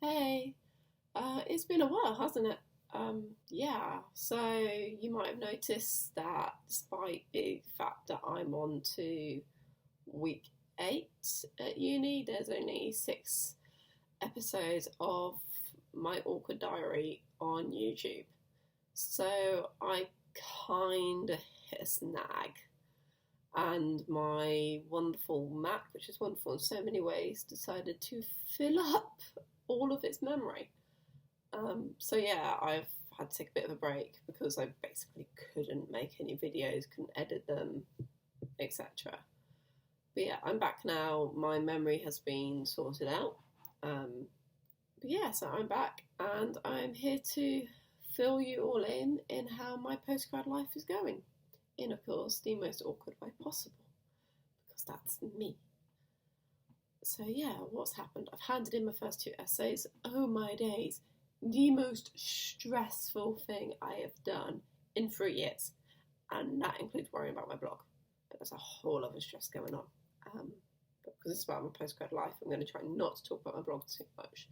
Hey, it's been a while, hasn't it? Yeah, so you might have noticed that despite the fact that I'm on to week 8 at uni, there's only 6 episodes of my awkward diary on YouTube. So I kind of hit a snag, and my wonderful Mac, which is wonderful in so many ways, decided to fill up all of its memory. So yeah, I've had to take a bit of a break because I basically couldn't make any videos, couldn't edit them, etc. But yeah, I'm back now. My memory has been sorted out. But yeah, so I'm back and I'm here to fill you all in how my postgrad life is going. In, of course, the most awkward way possible because that's me. So yeah, what's happened? I've handed in my first 2 essays. Oh my days. The most stressful thing I have done in 3 years. And that includes worrying about my blog. But there's a whole other stress going on. But because it's about my postgrad life, I'm going to try not to talk about my blog too much.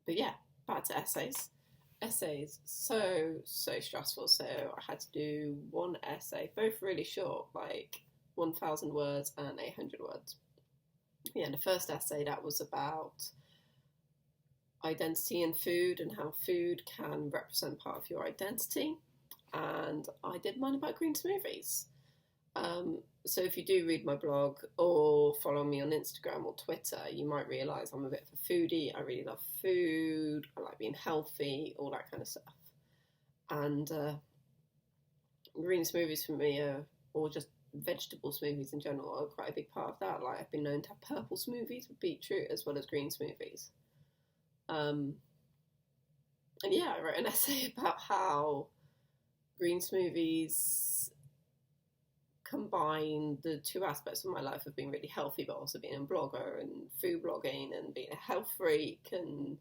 But yeah, back to essays. Essays, so stressful. So I had to do one essay, both really short, like 1,000 words and 800 words. Yeah, the first essay, that was about identity and food and how food can represent part of your identity. And I did mine about green smoothies. So if you do read my blog or follow me on Instagram or Twitter, you might realise I'm a bit of a foodie. I really love food. I like being healthy, all that kind of stuff. And green smoothies for me or just vegetable smoothies in general, are quite a big part of that. Like I've been known to have purple smoothies with beetroot as well as green smoothies. And yeah, I wrote an essay about how green smoothies combine the two aspects of my life of being really healthy, but also being a blogger and food blogging and being a health freak and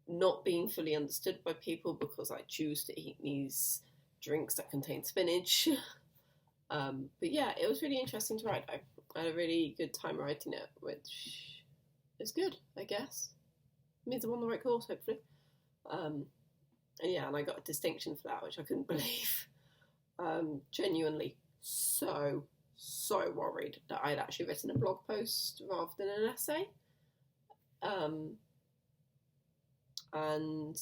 not being fully understood by people because I choose to eat these drinks that contain spinach. But yeah, it was really interesting to write though. I had a really good time writing it, which is good, I guess. It means I'm on the right course, hopefully. And yeah, and I got a distinction for that, which I couldn't believe. Genuinely so worried that I'd actually written a blog post rather than an essay. And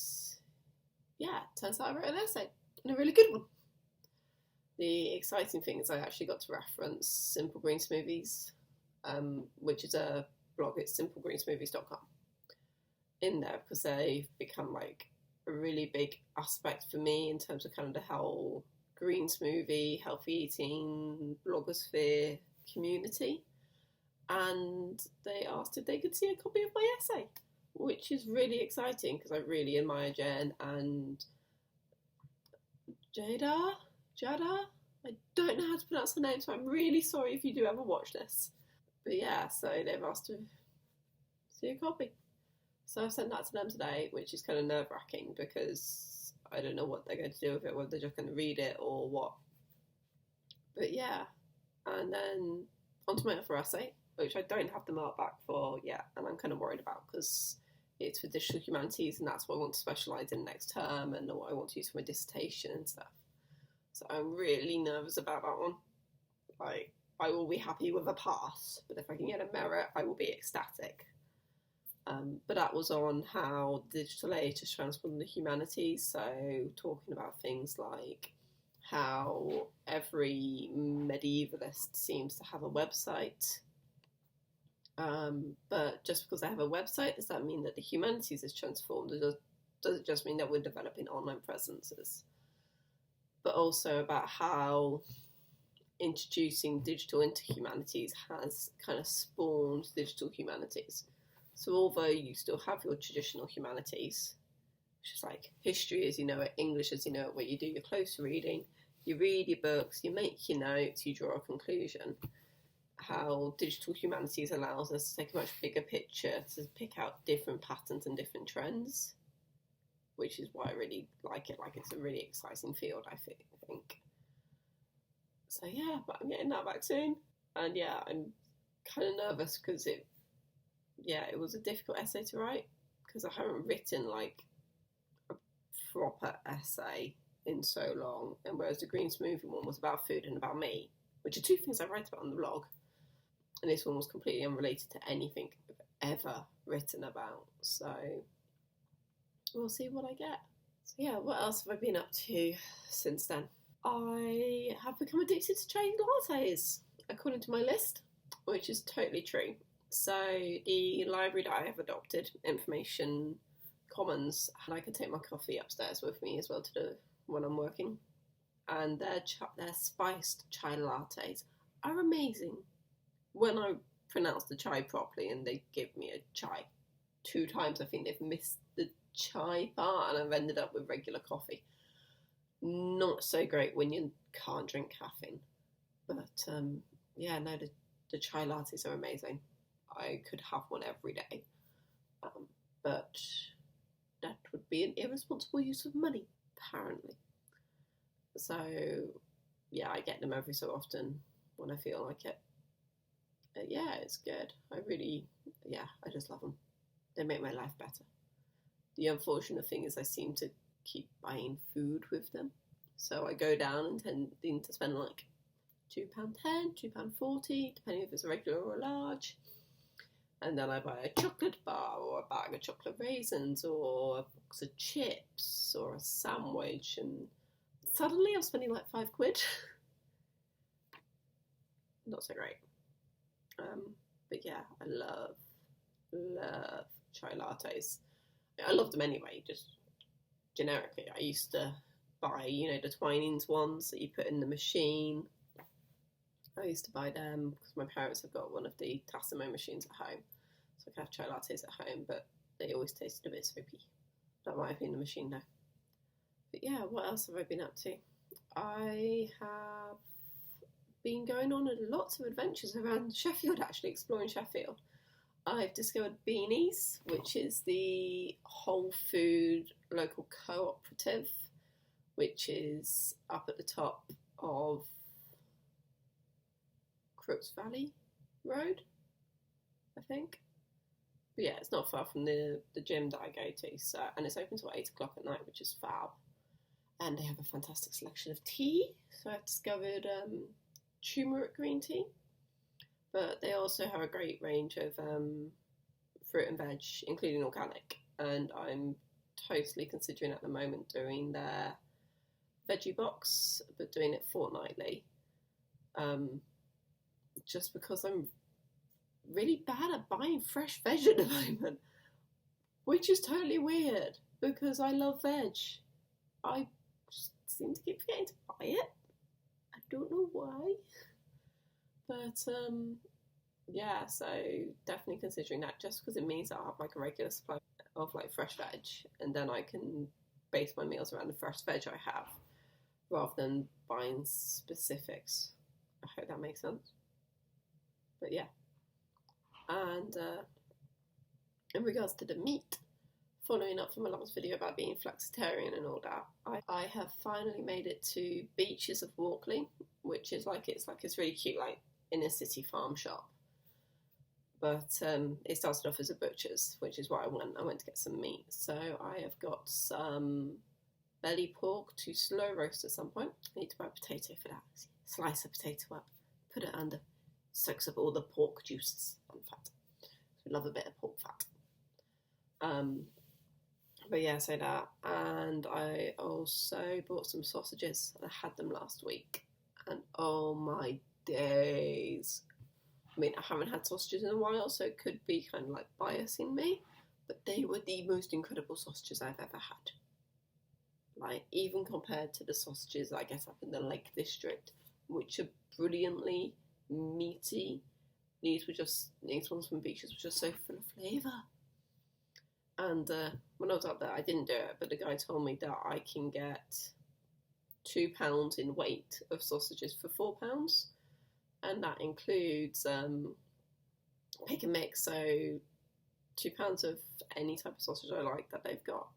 yeah, turns out I wrote an essay, and a really good one. The exciting thing is I actually got to reference Simple Green Smoothies, which is a blog. It's simplegreensmoothies.com in there because they've become like a really big aspect for me in terms of kind of the whole green smoothie, healthy eating, blogosphere community. And they asked if they could see a copy of my essay, which is really exciting because I really admire Jen and Jada. I don't know how to pronounce her name, so I'm really sorry if you do ever watch this. But yeah, so they've asked to see a copy. So I've sent that to them today, which is kind of nerve-wracking because I don't know what they're going to do with it, whether they're just going to read it or what. But yeah, and then onto my other essay, which I don't have the mark back for yet, and I'm kind of worried about because it's for digital humanities and that's what I want to specialise in next term and what I want to use for my dissertation and stuff. So I'm really nervous about that one. Like, I will be happy with a pass, but if I can get a merit, I will be ecstatic. But that was on how digital age has transformed the humanities, so talking about things like how every medievalist seems to have a website. But just because they have a website, does that mean that the humanities is transformed? Or does it just mean that we're developing online presences? But also about how introducing digital into humanities has kind of spawned digital humanities. So although you still have your traditional humanities, which is like history as you know it, English as you know it, where you do your close reading, you read your books, you make your notes, you draw a conclusion, how digital humanities allows us to take a much bigger picture, to pick out different patterns and different trends, which is why I really like it. Like, it's a really exciting field, I think. So yeah, but I'm getting that back soon. And yeah, I'm kind of nervous because it was a difficult essay to write because I haven't written like a proper essay in so long, and whereas the green smoothie one was about food and about me, which are two things I write about on the blog, and this one was completely unrelated to anything I've ever written about. So we'll see what I get. So yeah, what else have I been up to since then? I have become addicted to chai lattes, according to my list, which is totally true. So the library that I have adopted, Information Commons, and I can take my coffee upstairs with me as well when I'm working. And their spiced chai lattes are amazing. When I pronounce the chai properly, and they give me a chai, 2 times I think they've missed the chai part, and I've ended up with regular coffee. Not so great when you can't drink caffeine, but yeah, no, the chai lattes are amazing. I could have one every day, but that would be an irresponsible use of money, apparently. So yeah, I get them every so often when I feel like it. Yeah, it's good. I just love them. They make my life better. The unfortunate thing is I seem to keep buying food with them. So I go down and tend to spend like £2.10, £2.40, depending if it's a regular or a large. And then I buy a chocolate bar or a bag of chocolate raisins or a box of chips or a sandwich, and suddenly I'm spending like £5. Not so great. But yeah, I love chai lattes. I love them anyway, just generically. I used to buy, the Twinings ones that you put in the machine. I used to buy them because my parents have got one of the Tassimo machines at home. So I can have chai lattes at home, but they always tasted a bit soapy. That might have been the machine though. But yeah, what else have I been up to? I have been going on lots of adventures around Sheffield, actually, exploring Sheffield. I've discovered Beanies, which is the whole food local cooperative, which is up at the top of Crooks Valley Road, I think. But yeah, it's not far from the gym that I go to, so, and it's open till 8 o'clock at night, which is fab. And they have a fantastic selection of tea. So I've discovered turmeric green tea, but they also have a great range of fruit and veg, including organic. And I'm totally considering at the moment doing their veggie box, but doing it fortnightly. Just because I'm really bad at buying fresh veg at the moment, which is totally weird because I love veg. I just seem to keep forgetting to buy it. I don't know why. But yeah, so definitely considering that, just because it means I'll have like a regular supply of like fresh veg, and then I can base my meals around the fresh veg I have rather than buying specifics. I hope that makes sense. But yeah. And in regards to the meat, following up from my last video about being flexitarian and all that, I have finally made it to Beaches of Walkley, which is it's really cute, like inner city farm shop. But it started off as a butcher's, which is why I went to get some meat. So I have got some belly pork to slow roast at some point. I need to buy a potato for that. Slice a potato up, put it under, soaks up all the pork juices and fat. We love a bit of pork fat. But yeah, so that, and I also bought some sausages. I had them last week, and oh my days. I mean, I haven't had sausages in a while, so it could be kind of like biasing me, but they were the most incredible sausages I've ever had. Like, even compared to the sausages I get up in the Lake District, which are brilliantly meaty. These ones from Beaches were just so full of flavour. And when I was up there, I didn't do it, but the guy told me that I can get £2 in weight of sausages for £4, and that includes pick and mix, so £2 of any type of sausage I like that they've got.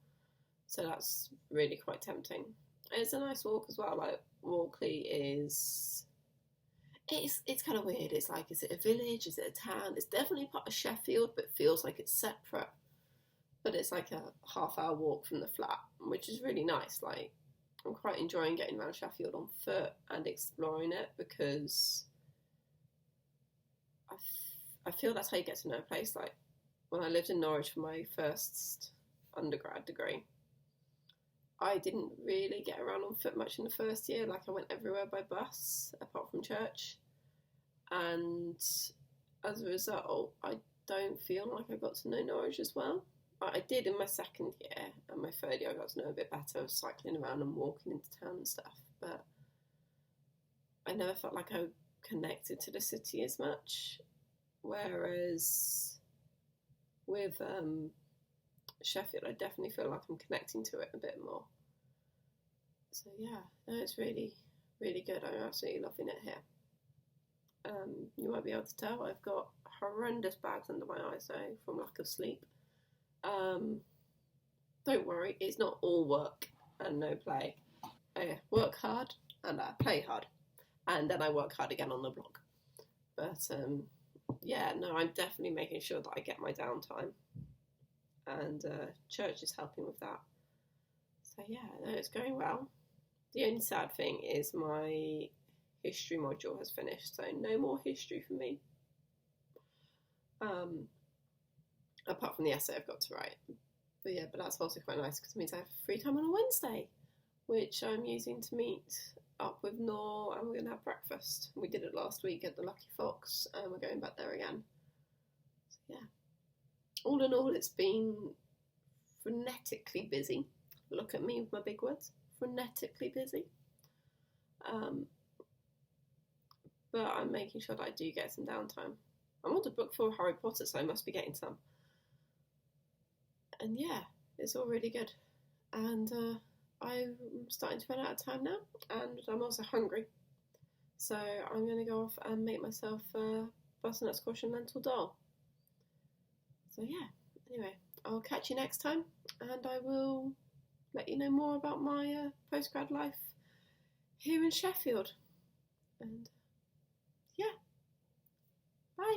So that's really quite tempting. It's a nice walk as well. Like, Walkley is... It's kind of weird. It's like, is it a village? Is it a town? It's definitely part of Sheffield, but feels like it's separate. but it's like a half-hour walk from the flat, which is really nice. Like, I'm quite enjoying getting around Sheffield on foot and exploring it, because I feel that's how you get to know a place. Like, when I lived in Norwich for my first undergrad degree, I didn't really get around on foot much in the first year. Like, I went everywhere by bus, apart from church. And as a result, I don't feel like I got to know Norwich as well. I did in my second year, and my third year I got to know a bit better. I was cycling around and walking into town and stuff, but I never felt like I connected to the city as much. Whereas with Sheffield, I definitely feel like I'm connecting to it a bit more. So yeah, no, it's really, really good. I'm absolutely loving it here. You might be able to tell I've got horrendous bags under my eyes though from lack of sleep. Don't worry, it's not all work and no play. I work hard and I play hard, and then I work hard again on the blog. But yeah, no, I'm definitely making sure that I get my downtime, and church is helping with that. So yeah, no, it's going well. The only sad thing is my history module has finished, so no more history for me. Apart from the essay I've got to write. But yeah, but that's also quite nice because it means I have free time on a Wednesday, which I'm using to meet up with Nor, and we're going to have breakfast. We did it last week at the Lucky Fox, and we're going back there again. So yeah, all in all, it's been frenetically busy. Look at me with my big words, frenetically busy. But I'm making sure that I do get some downtime. I'm on the book for Harry Potter, so I must be getting some. And yeah, it's all really good. And I'm starting to run out of time now, and I'm also hungry. So I'm going to go off and make myself a butternut squash and lentil dal. So yeah, anyway, I'll catch you next time, and I will let you know more about my postgrad life here in Sheffield. And yeah, bye.